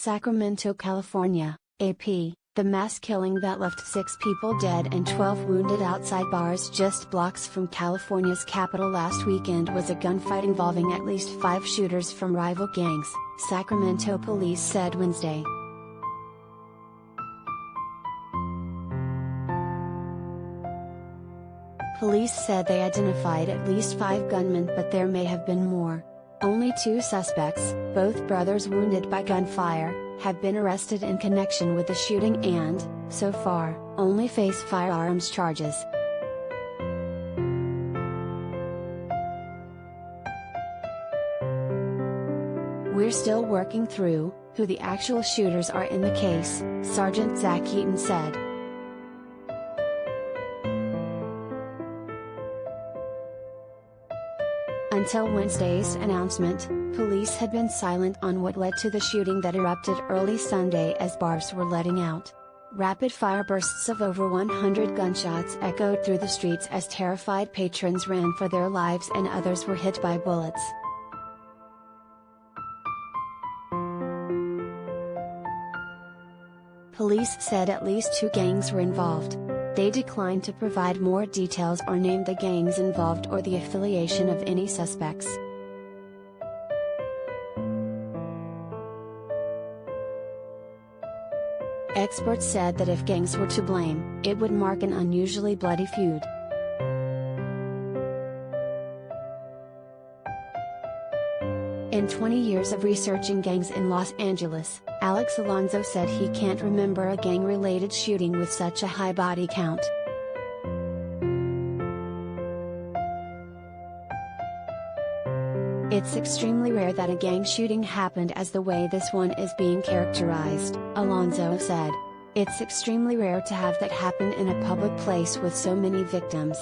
Sacramento, California, AP, the mass killing that left 6 people dead and 12 wounded outside bars just blocks from California's capital last weekend was a gunfight involving at least 5 shooters from rival gangs, Sacramento police said Wednesday. Police said they identified at least 5 gunmen, but there may have been more. Only 2 suspects, both brothers wounded by gunfire, have been arrested in connection with the shooting and, so far, only face firearms charges. "We're still working through who the actual shooters are in the case," Sergeant Zach Eaton said. Until Wednesday's announcement, police had been silent on what led to the shooting that erupted early Sunday as bars were letting out. Rapid-fire bursts of over 100 gunshots echoed through the streets as terrified patrons ran for their lives and others were hit by bullets. Police said at least 2 gangs were involved. They declined to provide more details or name the gangs involved or the affiliation of any suspects. Experts said that if gangs were to blame, it would mark an unusually bloody feud. In 20 years of researching gangs in Los Angeles, Alex Alonso said he can't remember a gang-related shooting with such a high body count. "It's extremely rare that a gang shooting happened as the way this one is being characterized," Alonso said. "It's extremely rare to have that happen in a public place with so many victims."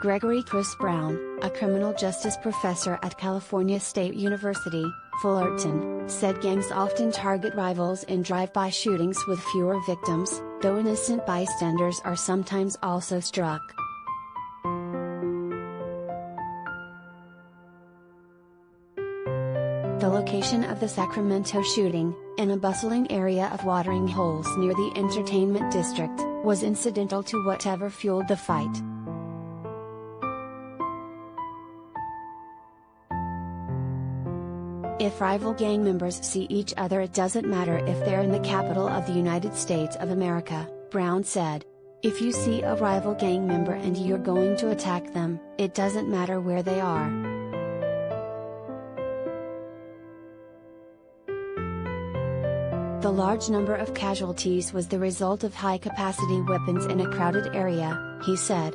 Gregory Chris Brown, a criminal justice professor at California State University, Fullerton, said gangs often target rivals in drive-by shootings with fewer victims, though innocent bystanders are sometimes also struck. The location of the Sacramento shooting, in a bustling area of watering holes near the entertainment district, was incidental to whatever fueled the fight. "If rival gang members see each other, it doesn't matter if they're in the capital of the United States of America," Brown said. "If you see a rival gang member and you're going to attack them, it doesn't matter where they are." The large number of casualties was the result of high-capacity weapons in a crowded area, he said.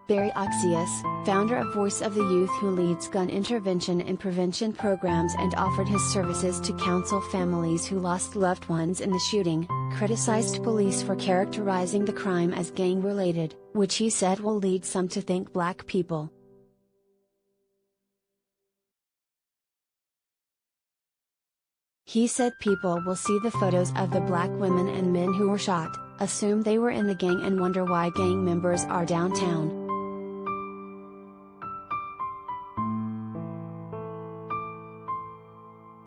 Barry Oxius, founder of Voice of the Youth, who leads gun intervention and prevention programs and offered his services to counsel families who lost loved ones in the shooting, criticized police for characterizing the crime as gang-related, which he said will lead some to think black people. He said people will see the photos of the black women and men who were shot, assume they were in the gang and wonder why gang members are downtown.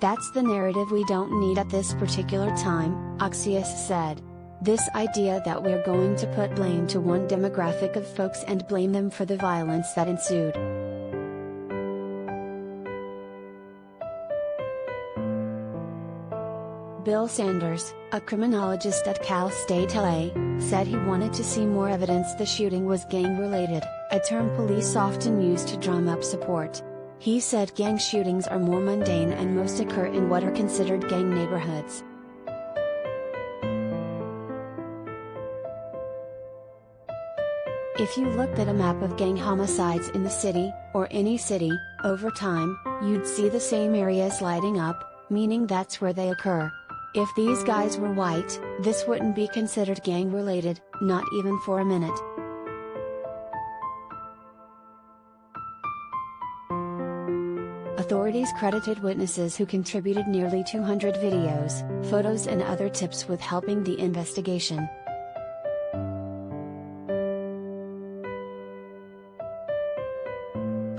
"That's the narrative we don't need at this particular time," Oxius said. "This idea that we're going to put blame to one demographic of folks and blame them for the violence that ensued." Bill Sanders, a criminologist at Cal State LA, said he wanted to see more evidence the shooting was gang-related, a term police often use to drum up support. He said gang shootings are more mundane and most occur in what are considered gang neighborhoods. If you looked at a map of gang homicides in the city, or any city, over time, you'd see the same areas lighting up, meaning that's where they occur. If these guys were white, this wouldn't be considered gang-related, not even for a minute. Authorities credited witnesses who contributed nearly 200 videos, photos and other tips with helping the investigation.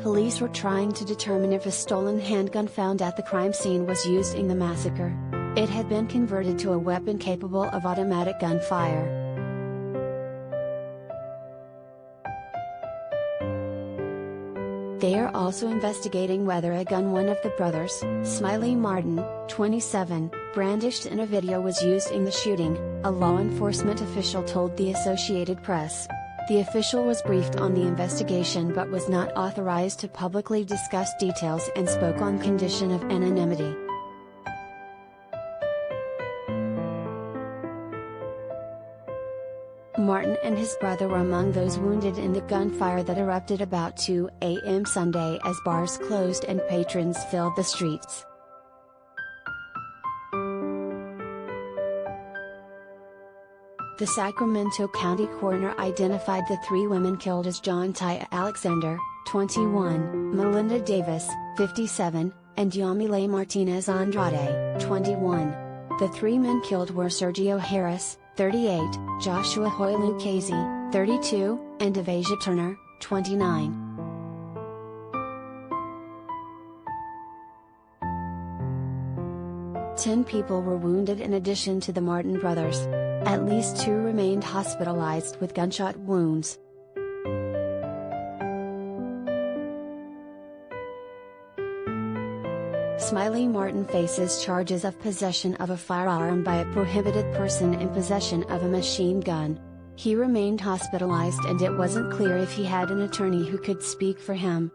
Police were trying to determine if a stolen handgun found at the crime scene was used in the massacre. It had been converted to a weapon capable of automatic gunfire. They are also investigating whether a gun one of the brothers, Smiley Martin, 27, brandished in a video was used in the shooting, a law enforcement official told the Associated Press. The official was briefed on the investigation but was not authorized to publicly discuss details and spoke on condition of anonymity. Martin and his brother were among those wounded in the gunfire that erupted about 2 a.m. Sunday as bars closed and patrons filled the streets. The Sacramento County coroner identified the three women killed as John Ty Alexander, 21, Melinda Davis, 57, and Yamile Martinez Andrade, 21. The three men killed were Sergio Harris, 38, Joshua Hoy Lucchese, 32, and Evasia Turner, 29. Ten people were wounded in addition to the Martin brothers. At least two remained hospitalized with gunshot wounds. Smiley Martin faces charges of possession of a firearm by a prohibited person and possession of a machine gun. He remained hospitalized and it wasn't clear if he had an attorney who could speak for him.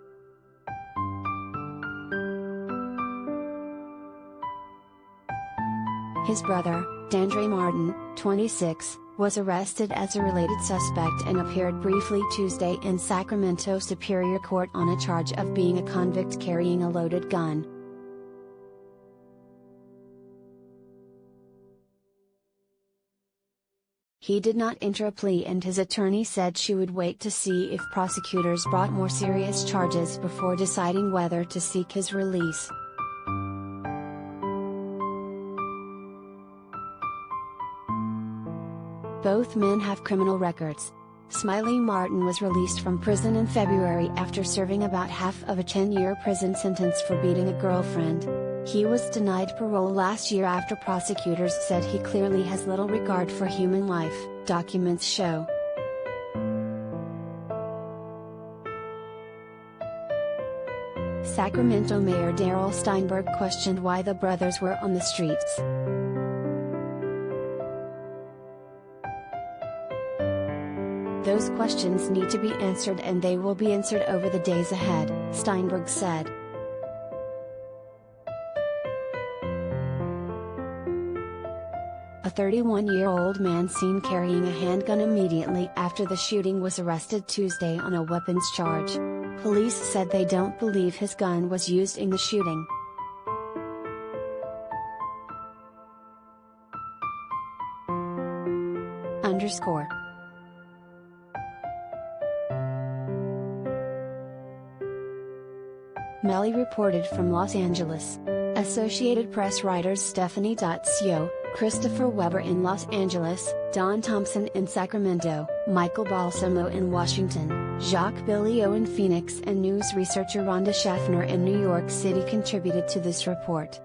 His brother, Dandre Martin, 26, was arrested as a related suspect and appeared briefly Tuesday in Sacramento Superior Court on a charge of being a convict carrying a loaded gun. He did not enter a plea and his attorney said she would wait to see if prosecutors brought more serious charges before deciding whether to seek his release. Both men have criminal records. Smiley Martin was released from prison in February after serving about half of a 10-year prison sentence for beating a girlfriend. He was denied parole last year after prosecutors said he clearly has little regard for human life, documents show. Sacramento Mayor Darrell Steinberg questioned why the brothers were on the streets. Those questions need to be answered and they will be answered over the days ahead, Steinberg said. A 31-year-old man seen carrying a handgun immediately after the shooting was arrested Tuesday on a weapons charge. Police said they don't believe his gun was used in the shooting. _ Melly reported from Los Angeles. Associated Press writers Stephanie Dazio, Christopher Weber in Los Angeles, Don Thompson in Sacramento, Michael Balsamo in Washington, Jacques Billio in Phoenix and news researcher Rhonda Schaffner in New York City contributed to this report.